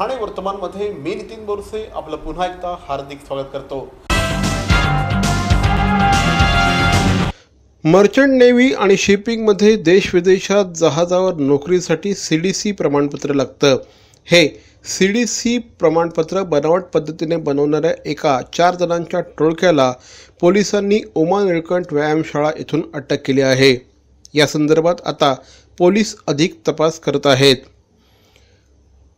ठाणे वर्तमानमध्ये मी नितीन बोरसे आपलं पुन्हा एकदा हार्दिक स्वागत करतो। मर्चंट नेव्ही आणि शिपिंगमध्ये देश विदेशात जहाजावर नोकरीसाठी सीडीसी प्रमाणपत्र लागतं। हे सीडीसी प्रमाणपत्र बनावट पद्धतीने बनवणाऱ्या एका 4 जणांच्या टोळक्याला पोलिसांनी उमा निळकंठ व्यायामशाळा येथून अटक केली आहे। या संदर्भात आता पोलीस अधिक तपास करत आहेत।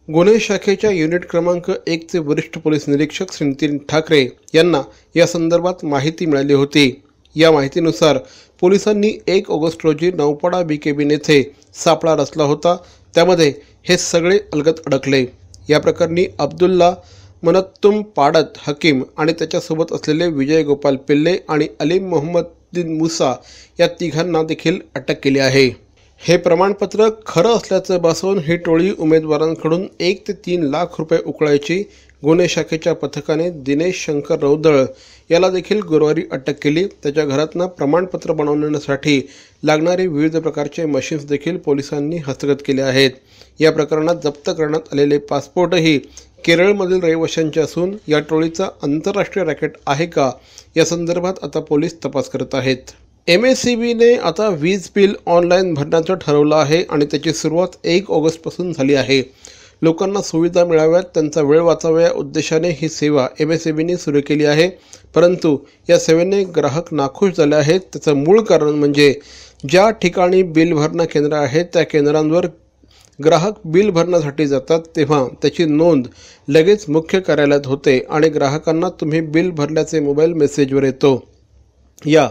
गुन्हे शाखेच्या युनिट क्रमांक 1 चे वरिष्ठ पोलीस निरीक्षक श्री नितीन ठाकरे यांना या संदर्भात माहिती मिळाली होती। या माहितीनुसार पोलिसांनी 1 ऑगस्ट रोजी नौपाडा बीकेबीन येथे सापळा रचला होता। त्यामध्ये हे सगळे अलगद अडकले। या प्रकरणी अब्दुल्ला मनत्तुम पाडत हकीम आणि त्याच्यासोबत असलेले विजय गोपाल पिल्ले आणि अलीम मोहम्मदीन मुसा या तिघांना देखील अटक केली आहे। हे प्रमाणपत्र खरं असल्याचं भासवून ही टोळी उमेदवारांकडून 1 ते 3 लाख रुपये उकळायची। गुन्हे शाखेच्या पथकाने दिनेश शंकर रौदळ याला देखील गुरुवारी अटक केली। त्याच्या घरातनं प्रमाणपत्र बनवण्यासाठी लागणारे विविध प्रकारचे मशीन्स देखील पोलिसांनी हस्तगत केले आहेत। या प्रकरणात जप्त करण्यात आलेले पासपोर्टही केरळमधील रहिवाशांचे असून या टोळीचा आंतरराष्ट्रीय रॅकेट आहे का या संदर्भात आता पोलीस तपास करत आहेत। MSEBीने आता वीज बिल ऑनलाईन भरण्याचं ठरवलं आहे आणि त्याची सुरुवात 1 ऑगस्टपासून झाली आहे। लोकांना सुविधा मिळाव्यात, त्यांचा वेळ वाचावा या उद्देशाने ही सेवा MSEBीने सुरू केली आहे। परंतु या सेवेने ग्राहक नाखुश झाले आहेत। त्याचं मूळ कारण म्हणजे ज्या ठिकाणी बिल भरणा केंद्र आहेत त्या केंद्रांवर ग्राहक बिल भरण्यासाठी जातात तेव्हा त्याची नोंद लगेच मुख्य कार्यालयात होते आणि ग्राहकांना तुम्ही बिल भरल्याचे मोबाईल मेसेजवर येतो। या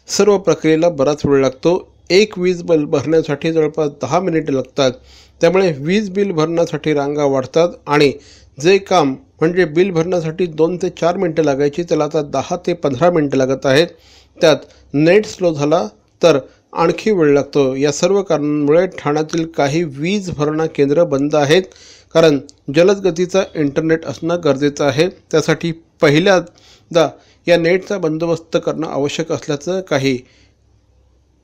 सर्व प्रक्रियेला बराच वेळ लागतो। एक वीज बिल भरण्यासाठी जवळपास 10 मिनिटे लागतात। त्यामुळे वीज बिल भरण्यासाठी रांगा वाढतात आणि जे काम म्हणजे बिल भरण्यासाठी 2 ते 4 मिनिटे लागायची त्याला आता 10 ते 15 मिनिटे लागत आहेत। त्यात नेट स्लो झाला तर आणखी वेळ लागतो। या सर्व कारणांमुळे ठाण्यातील काही वीज भरणा केंद्र बंद आहेत, कारण जलद गतीचा इंटरनेट असणं गरजेचं आहे। त्यासाठी पहिल्यांदा या नेटचा बंदोबस्त करणं आवश्यक असल्याचं काही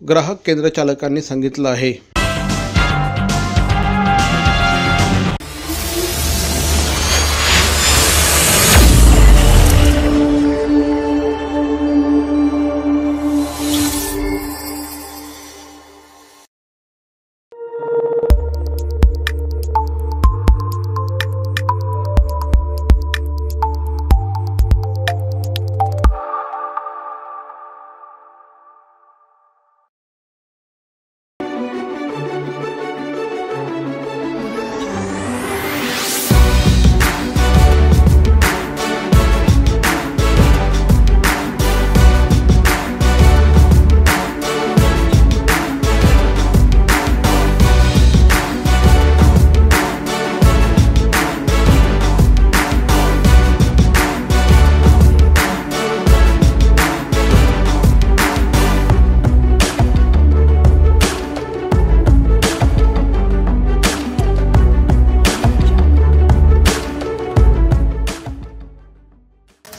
ग्राहक केंद्र चालकांनी सांगितलं आहे।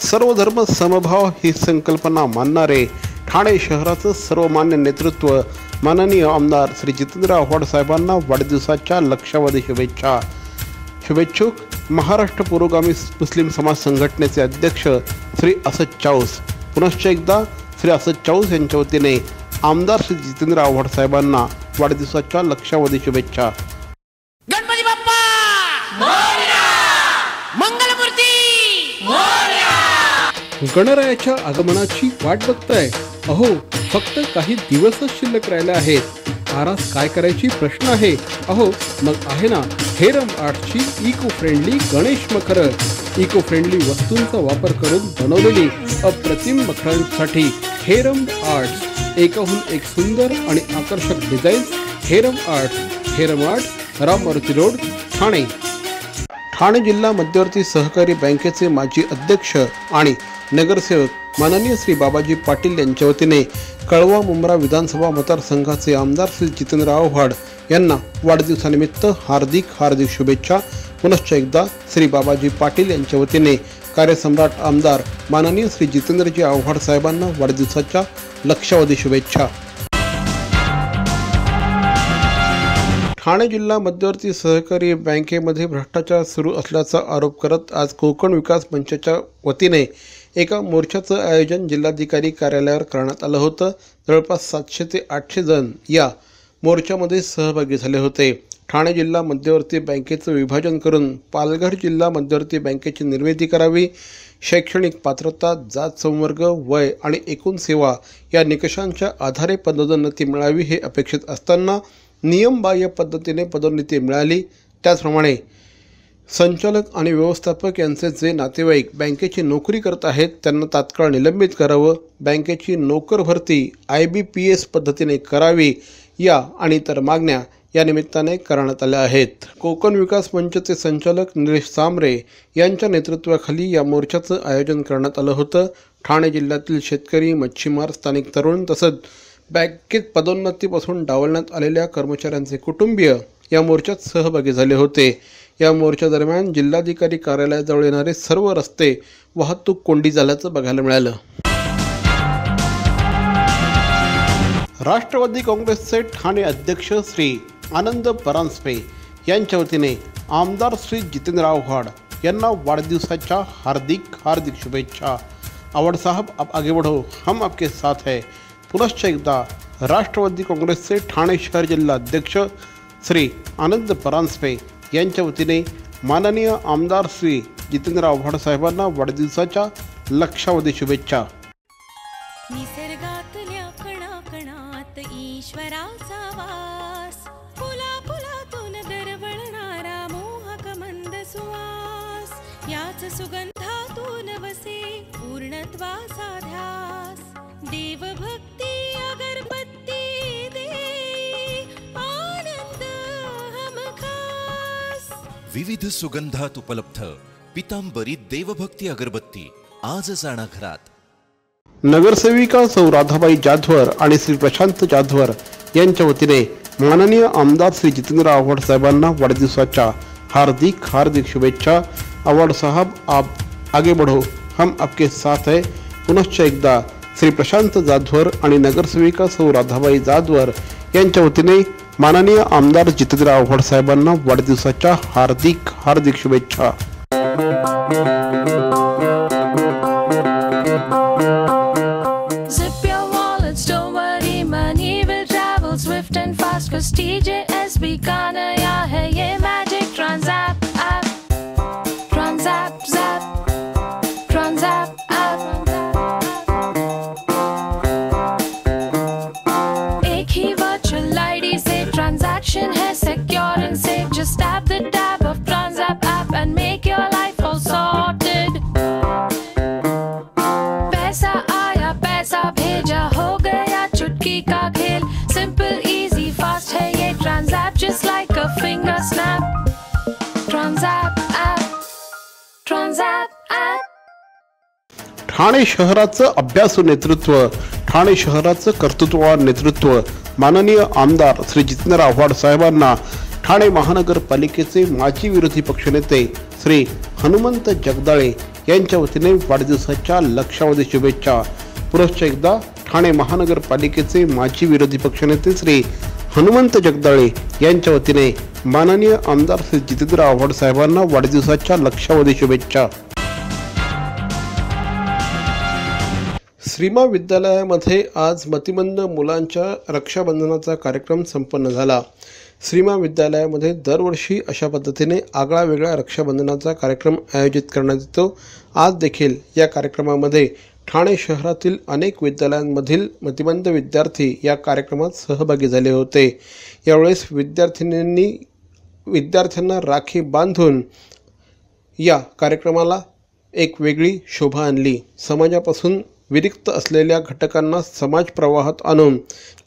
सर्वधर्म समभाव ही संकल्पना मानणारे ठाणे शहराचं सर्वमान्य नेतृत्व माननीय आमदार श्री जितेंद्र आव्हाड साहेबांना वाढदिवसाच्या लक्षावधी शुभेच्छा। शुभेच्छुक महाराष्ट्र पुरोगामी मुस्लिम समाज संघटनेचे अध्यक्ष श्री असद चाऊस। पुनश्च एकदा श्री असद चाऊस यांच्या वतीने आमदार श्री जितेंद्र आव्हाड साहेबांना वाढदिवसाच्या लक्षावधी शुभेच्छा। गणपती बाप्पा मोरया, मंगलमूर्ती मोरया। गणरायाच्या आगमनाची वाट बघताय? अहो, फक्त काही दिवसच शिल्लक राहिले आहेत। आरास काय करायची प्रश्न आहे? अहो, मग आहे ना हेरम आर्टची इको फ्रेंडली गणेश मखर। इको फ्रेंडली वस्तूंचा वापर करून बनवलेली अप्रतिम मखरांसाठी हेरम आर्ट्स, एकाहून एक सुंदर आणि आकर्षक designs. Heram art, Ram Maruti road, Thane. Thane जिल्हा मध्यवर्ती सहकारी बँकेचे माजी अध्यक्ष आणि नगरसेवक माननीय श्री बाबाजी पाटील यांच्या वतीने कळवा मुंब्रा विधानसभा मतदारसंघाचे आमदार श्री जितेंद्र आव्हाड यांना वाढदिवसानिमित्त हार्दिक शुभेच्छा। पुनश्च एकदा श्री बाबाजी पाटील यांच्या वतीने कार्यसम्राट आमदार माननीय श्री जितेंद्रजी आव्हाड साहेबांना वाढदिवसाच्या लक्षावधी शुभेच्छा। ठाणे जिल्हा मध्यवर्ती सहकारी बँकेमध्ये भ्रष्टाचार सुरू असल्याचा आरोप करत आज कोकण विकास मंचाच्या वतीने एका मोर्चाचं आयोजन जिल्हाधिकारी कार्यालयावर करण्यात आलं होतं. जवळपास 700 ते 800 जण या मोर्चामध्ये सहभागी झाले होते. ठाणे जिल्हा मध्यवर्ती बँकेचं विभाजन करून पालघर जिल्हा मध्यवर्ती बँकेची निर्मिती करावी. शैक्षणिक पात्रता, जात संवर्ग, वय आणि एकूण सेवा या निकषांच्या आधारे पदोन्नती मिळावी हे अपेक्षित असताना नियमबाह्य पद्धतीने पदोन्नती मिळाली. त्याचप्रमाणे संचालक आणि व्यवस्थापक यांचे जे नातेवाईक बँकेची नोकरी करत आहेत त्यांना तात्काळ निलंबित करावं. बँकेची नोकर भरती IBPS पद्धतीने करावी या आणि इतर मागण्या या निमित्ताने करण्यात आल्या आहेत. कोकण विकास मंचचे संचालक निलेश सांबरे यांच्या नेतृत्वाखाली या मोर्चाचं आयोजन करण्यात आलं होतं. ठाणे जिल्ह्यातील शेतकरी, मच्छीमार, स्थानिक तरुण तसंच बँकेत पदोन्नतीपासून डावलण्यात आलेल्या कर्मचाऱ्यांचे कुटुंबीय या मोर्चात सहभागी झाले होते. या मोर्चादरम्यान जिल्हाधिकारी कार्यालयाजवळ येणारे सर्व रस्ते वाहतूक कोंडी झाल्याचं बघायला मिळालं. राष्ट्रवादी काँग्रेसचे ठाणे अध्यक्ष श्री आनंद परांजपे यांच्या वतीने आमदार श्री जितेंद्रराव आव्हाड यांना वाढदिवसाच्या हार्दिक शुभेच्छा. आव्हाड साहब, आप आगे बढ़ो, हम आपके साथ है. पुनश्च एकदा राष्ट्रवादी काँग्रेसचे ठाणे शहर जिल्हा अध्यक्ष श्री आनंद परांजपे यांच्या वतीने माननीय आमदार श्री जितेंद्रराव आव्हाड साहेबांना वाढदिवसाच्या लक्षावधी शुभेच्छा. निसर्गातल्या कणाकणात ईश्वराचा वास, फुला फुलातून दरवळणारा मोहक मंद सुवास, याच सुगंधातून वसे पूर्णत्वाचा ध्यास. देवभक्ती अगरबत्ती दे, आनंद हमखास. विविध सुगंधात उपलब्ध पितांबरी देवभक्ती अगरबत्ती आजच आणा घरात. नगरसेविका सौ राधाबाई जाधवर आणि श्री प्रशांत जाधवर यांच्या वतीने माननीय आमदार श्री जितेंद्रराव आव्हाड साहेबांना वाढदिवसाच्या हार्दिक शुभेच्छा. आव्हाड साहब, आप आगे बढ़ो, हम आपके साथ है. पुनश्च एकदा श्री प्रशांत जाधवर आणि नगरसेविका सौ राधाबाई जाधवर यांच्या वतीने माननीय आमदार जितेंद्रराव आव्हाड साहेबांना वाढदिवसाच्या हार्दिक शुभेच्छा. Swift and fast, cause TJSB का नया है ये मैजिक ट्रांज़ैप ऐप. ट्रांज़ैप ऐप, एक ही वर्चुअल आईडी से ट्रांजैक्शन है secure end safe. Just tap the tab of TransApp app and make your life all sorted. पैसा आया, पैसा भेजा, हो गया चुटकी का खेल. Simple, easy, fast है ये TransApp, just like a finger snap. TransApp app. Thane शहराचं अभ्यासू नेतृत्व, ठाणे शहराचं कर्तृत्ववान नेतृत्व माननीय आमदार श्री जितेंद्रराव आव्हाड साहेबांना ठाणे महानगरपालिकेचे माजी विरोधी पक्षनेते श्री हनुमंत जगदाळे यांच्या वतीने वाढदिवसाच्या लक्षावधी शुभेच्छा. पुनश्च एकदा ठाणे महानगरपालिकेचे माजी विरोधी पक्षनेते श्री हनुमंत जगदाळे यांच्या वतीने माननीय आमदार श्री जितेंद्रराव आव्हाड साहेबांना वाढदिवसाच्या लक्षावधी शुभेच्छा. श्रीमा विद्यालयामध्ये आज मतिमंद मुलांच्या रक्षाबंधनाचा कार्यक्रम संपन्न झाला. श्रीमा विद्यालयामध्ये दरवर्षी अशा पद्धतीने आगळा वेगळा रक्षाबंधनाचा कार्यक्रम आयोजित करण्यात येतो. आज देखील या कार्यक्रमामध्ये ठाणे शहरातील अनेक विद्यालयांमधील मतिमंद विद्यार्थी या कार्यक्रमात सहभागी झाले होते. यावेळेस विद्यार्थ्यांना राखी बांधून या कार्यक्रमाला एक वेगळी शोभा आणली. समाजापासून विरिक्त असलेल्या घटकांना समाज प्रवाहात आणून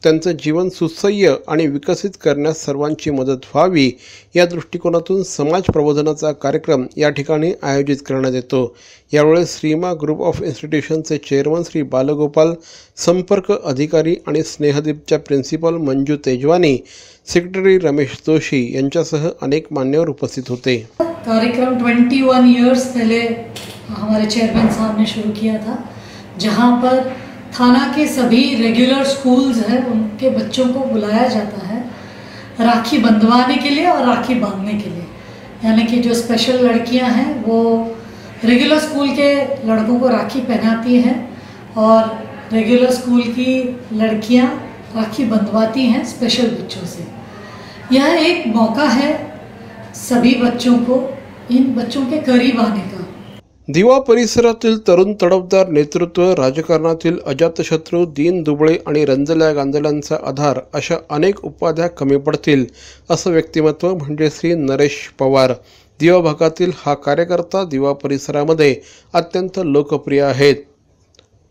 त्यांचं जीवन सुसह्य आणि विकसित करण्यास सर्वांची मदत व्हावी या दृष्टिकोनातून समाज प्रबोधनाचा कार्यक्रम या ठिकाणी आयोजित करण्यात येतो. यावेळेस श्रीमा ग्रुप ऑफ इन्स्टिट्यूशनचे चेअरमन श्री बालगोपाल, संपर्क अधिकारी आणि स्नेहदीपच्या प्रिन्सिपल मंजू तेजवानी, सेक्रेटरी रमेश जोशी यांच्यासह अनेक मान्यवर उपस्थित होते. कार्यक्रम 21 ईयर्स पहले हमारे चेयरमैन साहब ने शुरू किया था, जहाँ पर थाना के सभी रेगुलर स्कूल्स हैं उनके बच्चों को बुलाया जाता है राखी बंधवाने के लिए और राखी बांधने के लिए, यानी कि जो स्पेशल लड़कियां हैं वो रेगुलर स्कूल के लड़कों को राखी पहनाती हैं और रेगुलर स्कूल की लड़कियां राखी बंधवाती हैं स्पेशल बच्चों से। यह एक मौका है सभी बच्चों को इन बच्चों के करीब आने का। दिवा परिसरातील तरुण तडफदार नेतृत्व, राजकारणातील अजातशत्रू, दीन दुबळे आणि रंजल्या गांजल्यांचा आधार अशा अनेक उपाध्या कमी पडतील असं व्यक्तिमत्व म्हणजे श्री नरेश पवार। दिवा भागातील हा कार्यकर्ता दिवा परिसरामध्ये अत्यंत लोकप्रिय आहेत।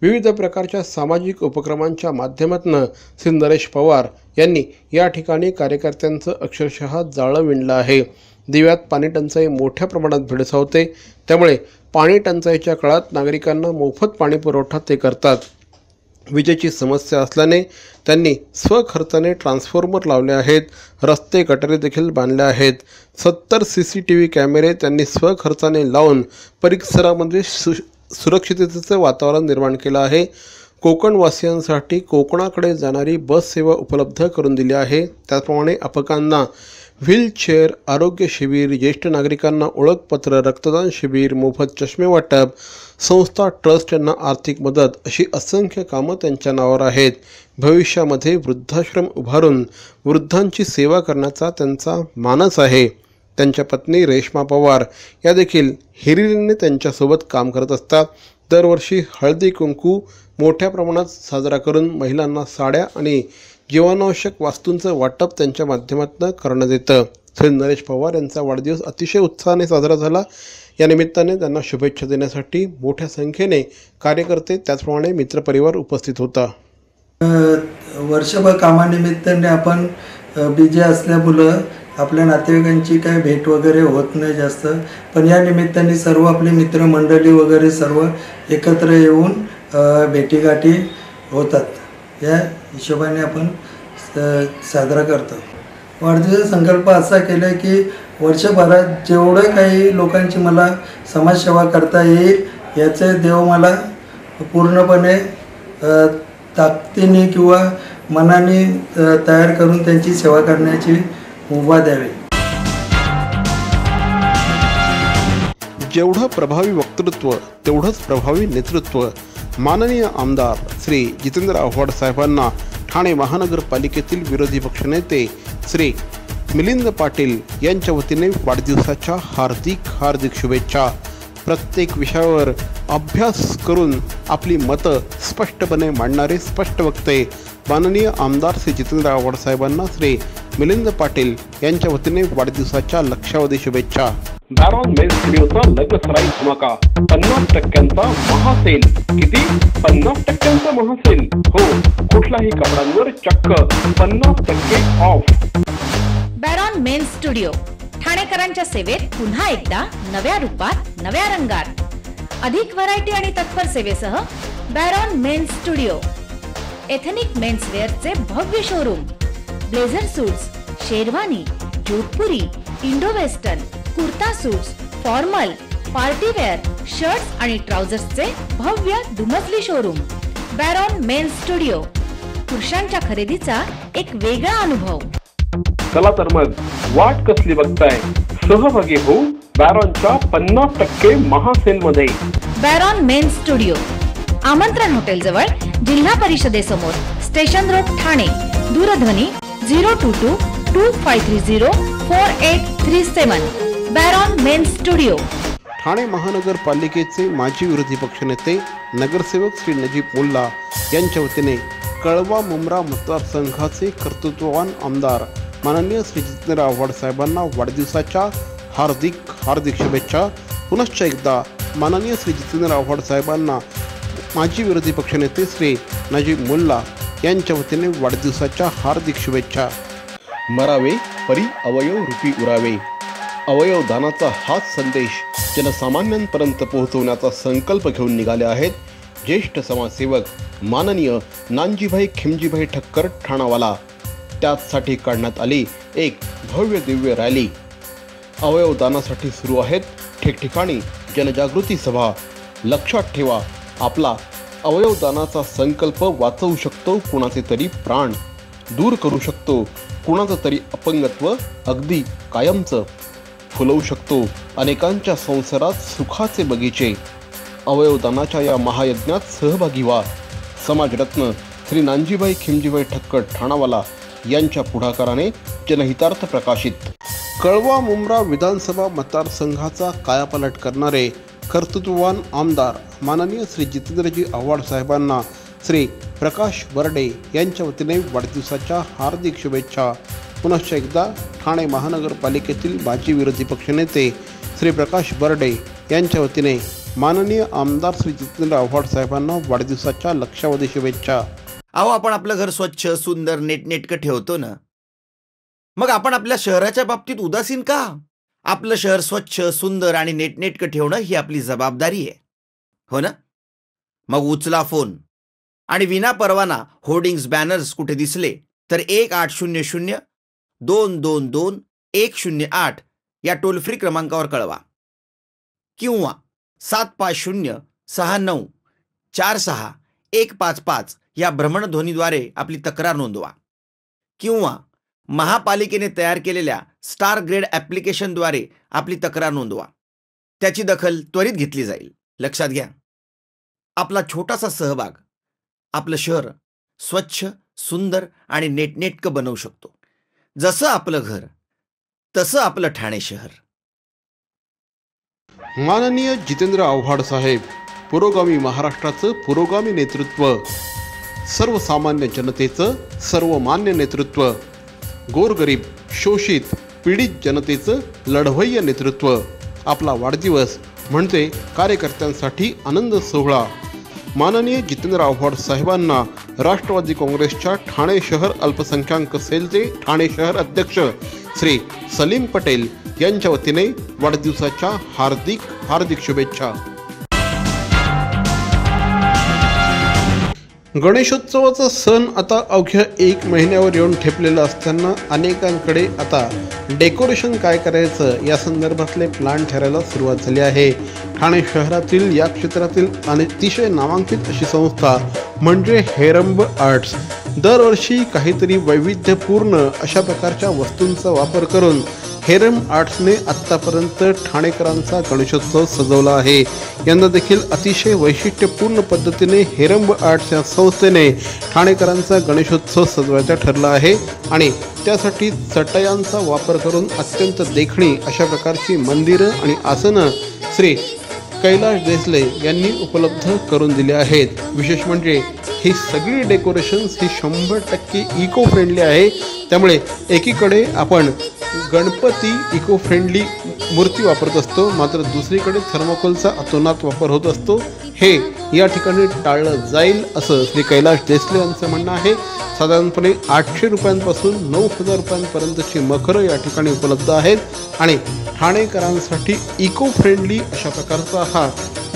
विविध प्रकारच्या सामाजिक उपक्रमांच्या माध्यमातून श्री नरेश पवार यांनी या ठिकाणी कार्यकर्त्यांचं अक्षरशः जाळं विणलं आहे। दिव्यात पाणी टंचाई मोठ्या प्रमाणात भेडसावते, त्यामुळे पाणी टंचाईच्या काळात नागरिकांना मोफत पाणी पुरवठा ते करतात। विजेची समस्या असल्याने त्यांनी स्वखर्चाने ट्रान्सफॉर्मर लावले आहेत, रस्ते गटारे देखील बांधले आहेत। 70 CCTV कॅमेरे त्यांनी स्वखर्चाने लावून परिसरामध्ये सुरक्षिततेचं वातावरण निर्माण केलं आहे। कोकणवासियांसाठी कोकणाकडे जाणारी बस सेवा उपलब्ध करून दिली आहे। त्याचप्रमाणे अपंगांना व्हीलचेअर, आरोग्य शिबिर, ज्येष्ठ नागरिकांना ओळखपत्र, रक्तदान शिबिर, मोफत चष्मे वाटप, संस्था, ट्रस्ट यांना आर्थिक मदत अशी असंख्य कामं त्यांच्या नावावर आहेत। भविष्यामध्ये वृद्धाश्रम उभारून वृद्धांची सेवा करण्याचा त्यांचा मानस आहे। त्यांच्या पत्नी रेश्मा पवार या देखील हिरिरीने त्यांच्यासोबत काम करत असतात। दरवर्षी हळदी कुंकू मोठ्या प्रमाणात साजरा करून महिलांना साड्या आणि जीवनावश्यक वस्तूंचं वाटप त्यांच्या माध्यमातून करण्यात येतं। श्री नरेश पवार यांचा वाढदिवस अतिशय उत्साहाने साजरा झाला। या निमित्ताने त्यांना शुभेच्छा देण्यासाठी मोठ्या संख्येने कार्यकर्ते त्याचप्रमाणे मित्रपरिवार उपस्थित होता। वर्षभर कामानिमित्ताने आपण बिझी असल्यामुळं आपल्या नातेवाईकांची काही भेट वगैरे होत नाही जास्त, पण या निमित्ताने सर्व आपली मित्रमंडळी वगैरे सर्व एकत्र येऊन भेटीगाठी होतात। या हिशोबाने आपण साजरा करतो। वाढदिवसाचा संकल्प असा केला की वर्षभरात जेवढं काही लोकांची मला समाजसेवा करता येईल याचे देव मला पूर्णपणे ताकदीने किंवा मनाने तयार करून त्यांची सेवा करण्याची मुभा द्यावी। जेवढं प्रभावी वक्तृत्व तेवढंच प्रभावी नेतृत्व। माननीय आमदार श्री जितेंद्र आव्हाड साहेबांना ठाणे महानगरपालिकेतील विरोधी पक्षनेते श्री मिलिंद पाटील यांच्या वतीने वाढदिवसाच्या हार्दिक शुभेच्छा। प्रत्येक विषयावर अभ्यास करून आपली मतं स्पष्टपणे मांडणारे स्पष्ट वक्ते माननीय आमदार श्री जितेंद्र आव्हाड साहेबांना श्री मिलिंद पाटील यांच्या वतीने वाढदिवसाच्या लक्षावधी शुभेच्छा। बॅरॉन मेन्स स्टुडिओचा लग्नसराई धमाका, 50% महासेल। किती? 50% महासेल। हो, कुठल्याही कपड्यांवर चक्क 50% ऑफ। बॅरॉन मेन्स स्टुडिओ ठाणेकरांच्या सेवेत पुन्हा एकदा नव्या रूपात, नव्या रंगात। अधिक व्हरायटी आणि तत्पर सेवेसह Baron men's studio ethnic men's वेअरचे भव्य showroom. Blazer suits, sherwani, Jodhpuri, Indo western, kurta suits, formal, party wear, shirts आणि ट्राउझर्सचे भव्य दुमजली शोरूम। बॅरॉन मेन्स स्टुडिओ, पुरुषांच्या खरेदीचा एक वेगळा अनुभव। चला तर मग वाट कसली बघताय, सहभागी हो बॅरॉनच्या 50% महासेल मध्ये। बॅरॉन मेन्स स्टुडिओ, आमंत्रण हॉटेल जवळ, जिल्हा परिषदेसमोर, स्टेशन रोड, ठाणे। दूरध्वनी 022-2530-4837। बॅरॉन मेन्स स्टुडिओ। ठाणे महानगरपालिकेचे माजी विरोधी पक्षनेते नगरसेवक श्री नजीब मुल्ला यांच्या वतीने कळवा मुंब्रा मतदारसंघाचे कर्तृत्ववान आमदार माननीय श्री जितेंद्र आव्हाड साहेबांना वाढदिवसाच्या हार्दिक शुभेच्छा। पुनश्च एकदा माननीय श्री जितेंद्र आव्हाड साहेबांना माजी विरोधी पक्षनेते श्री नजीब मुल्ला यांच्या वतीने वाढदिवसाच्या हार्दिक शुभेच्छा। मरावे परी अवयव रूपी उरावे, अवयव दानाचा हाच संदेश जनसामान्यांपर्यंत पोहोचवण्याचा संकल्प घेऊन निघाले आहेत ज्येष्ठ समाजसेवक माननीय नानजीभाई खिमजीभाई ठक्कर ठाणावाला। त्यासाठी काढण्यात आली एक भव्य दिव्य रॅली। अवयवदानासाठी सुरू आहेत ठिकठिकाणी जनजागृती सभा। लक्षात ठेवा, आपला अवयवदानाचा संकल्प वाचवू शकतो कुणाचे तरी प्राण, दूर करू शकतो कुणाचं तरी अपंगत्व अगदी कायमचं फुलवू शकतो अनेकांच्या संसारात सुखाचे बगीचे. अवयवदानाच्या या महायज्ञात सहभागी व्हा. समाजरत्न श्री नानजीभाई खिमजीभाई ठक्कर ठाणावाला यांच्या पुढाकाराने जनहितार्थ प्रकाशित. कळवा मुंब्रा विधानसभा मतदारसंघाचा कायापालट करणारे कर्तृत्ववान आमदार माननीय श्री जितेंद्रजी आव्हाड साहेबांना श्री प्रकाश बर्डे यांच्या वतीने वाढदिवसाच्या हार्दिक शुभेच्छा. पुनश्च एकदा ठाणे महानगरपालिकेतील माजी विरोधी पक्षनेते श्री प्रकाश बर्डे यांच्या वतीने माननीय आमदार श्री जितेंद्र आव्हाड साहेबांना वाढदिवसाच्या लक्षावधी शुभेच्छा. अहो, आपण आपलं घर स्वच्छ सुंदर नेटनेटकं ठेवतो ना, मग आपण आपल्या शहराच्या बाबतीत उदासीन का? आपलं शहर स्वच्छ सुंदर आणि नेटनेटकं ठेवणं ही आपली जबाबदारी आहे, हो ना? मग उचला फोन आणि विना परवाना होर्डिंग्स बॅनर्स कुठे दिसले तर 1800-222-108 या टोल फ्री क्रमांकावर कळवा किंवा 75069464155 या भ्रमणध्वनीद्वारे आपली तक्रार नोंदवा किंवा महापालिकेने तयार केलेल्या स्टार ग्रेड ॲप्लिकेशनद्वारे आपली तक्रार नोंदवा. त्याची दखल त्वरित घेतली जाईल. लक्षात घ्या, आपला छोटासा सहभाग आपलं शहर स्वच्छ सुंदर आणि नेटनेटकं बनवू शकतो. जसं आपलं घर तसं आपलं ठाणे शहर. माननीय जितेंद्र आव्हाड साहेब, पुरोगामी महाराष्ट्राचं पुरोगामी नेतृत्व, सर्वसामान्य जनतेचं सर्वमान्य नेतृत्व, गोरगरीब शोषित पीडित जनतेचं लढवय्य नेतृत्व. आपला वाढदिवस म्हणजे कार्यकर्त्यांसाठी आनंद सोहळा. माननीय जितेंद्र आव्हाड साहेबांना राष्ट्रवादी काँग्रेसच्या ठाणे शहर अल्पसंख्याक सेलचे ठाणे शहर अध्यक्ष श्री सलीम पटेल यांच्या वतीने वाढदिवसाच्या हार्दिक हार्दिक शुभेच्छा. गणेशोत्सवाचा सण आता अवघ्या 1 महिन्यावर येऊन ठेपलेला असताना अनेकांकडे आता डेकोरेशन काय करायचं या संदर्भातले प्लॅन ठरायला सुरुवात झाली आहे. ठाणे शहरातील या क्षेत्रातील अतिशय नामांकित अशी संस्था म्हणजे हेरंब आर्ट्स दरवर्षी काहीतरी वैविध्यपूर्ण अशा प्रकारच्या वस्तूंचा वापर करून हेरंब आर्ट्सने आत्तापर्यंत ठाणेकरांचा गणेशोत्सव सजवला आहे. यंदा देखील अतिशय वैशिष्ट्यपूर्ण पद्धतीने हेरंब आर्ट्स या संस्थेने ठाणेकरांचा गणेशोत्सव सजवायचा ठरला आहे आणि त्यासाठी चटयांचा वापर करून अत्यंत देखणी अशा प्रकारची मंदिरं आणि आसनं श्री कैलाश देसले यांनी उपलब्ध करून दिले आहेत. विशेष म्हणजे ही सगळी डेकोरेशन्स ही 100% इको फ्रेंडली आहे. त्यामुळे एकीकडे आपण गणपती इको फ्रेंडली मूर्ती वापरत असतो, मात्र दुसरीकडे थर्माकोलचा अतोनात वापर होत असतो. हे या ठिकाणी टाळलं जाईल असं श्री कैलाश देसले यांचं म्हणणं आहे. साधारणपणे 800 रुपयांपासून 9000 रुपयांपर्यंतची मखरं या ठिकाणी उपलब्ध आहेत आणि ठाणेकरांसाठी इको फ्रेंडली अशा प्रकारचा हा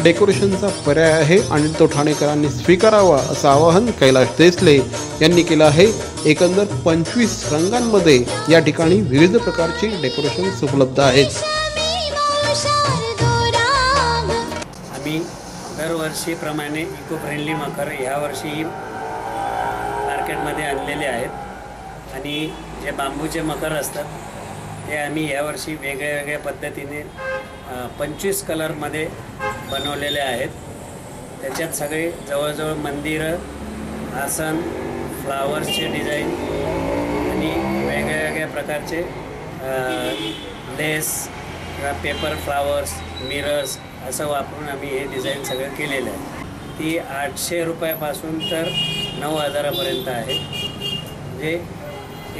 डेकोरेशनचा पर्याय आहे आणि तो ठाणेकरांनी स्वीकारावा असं आवाहन कैलाश देसले यांनी केलं आहे. एकंदर 25 रंगांमध्ये या ठिकाणी विविध प्रकारची डेकोरेशन्स उपलब्ध आहेत. आम्ही दरवर्षीप्रमाणे इको फ्रेंडली मखर यावर्षी मार्केटमध्ये आणलेले आहेत आणि जे बांबूचे मखर असतात ते आम्ही यावर्षी वेगळ्या वेगळ्या पद्धतीने 25 कलरमध्ये बनवलेले आहेत. त्याच्यात सगळे जवळजवळ मंदिरं, आसन, फ्लावर्सचे डिझाईन आणि वेगळ्या वेगळ्या प्रकारचे लेस किंवा पेपर फ्लावर्स, मिरर्स असं वापरून आम्ही हे डिझाईन सगळं केलेलं आहे. ती 800 रुपयापासून तर 9000पर्यंत आहे. म्हणजे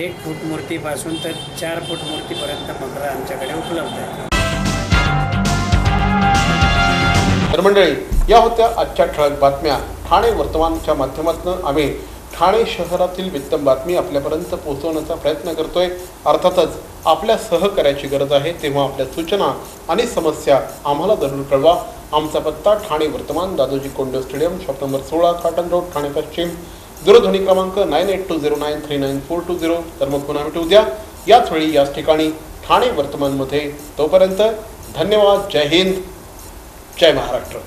1 फूट मूर्तीपासून तर 4 फूट मूर्तीपर्यंत मखरं आमच्याकडे उपलब्ध आहे. तर मंडळी, या होत्या आजच्या ठळक बातम्या. ठाणे वर्तमानच्या माध्यमातून आम्ही ठाणे शहरातील वित्तम बातमी आपल्यापर्यंत पोहोचवण्याचा प्रयत्न करतोय. अर्थातच आपल्या सहकार्याची गरज आहे, तेव्हा आपल्या सूचना आणि समस्या आम्हाला जरूर कळवा. आमचा पत्ता ठाणे वर्तमान, Dadoji Konde stadium, shop number 16, cotton road, Thane पश्चिम. दूरध्वनी क्रमांक 9820939420. तर मग पुन्हा भेटू उद्या याच वेळी याच ठिकाणी ठाणे वर्तमानमध्ये. तोपर्यंत धन्यवाद. जय हिंद, जय महाराष्ट्र.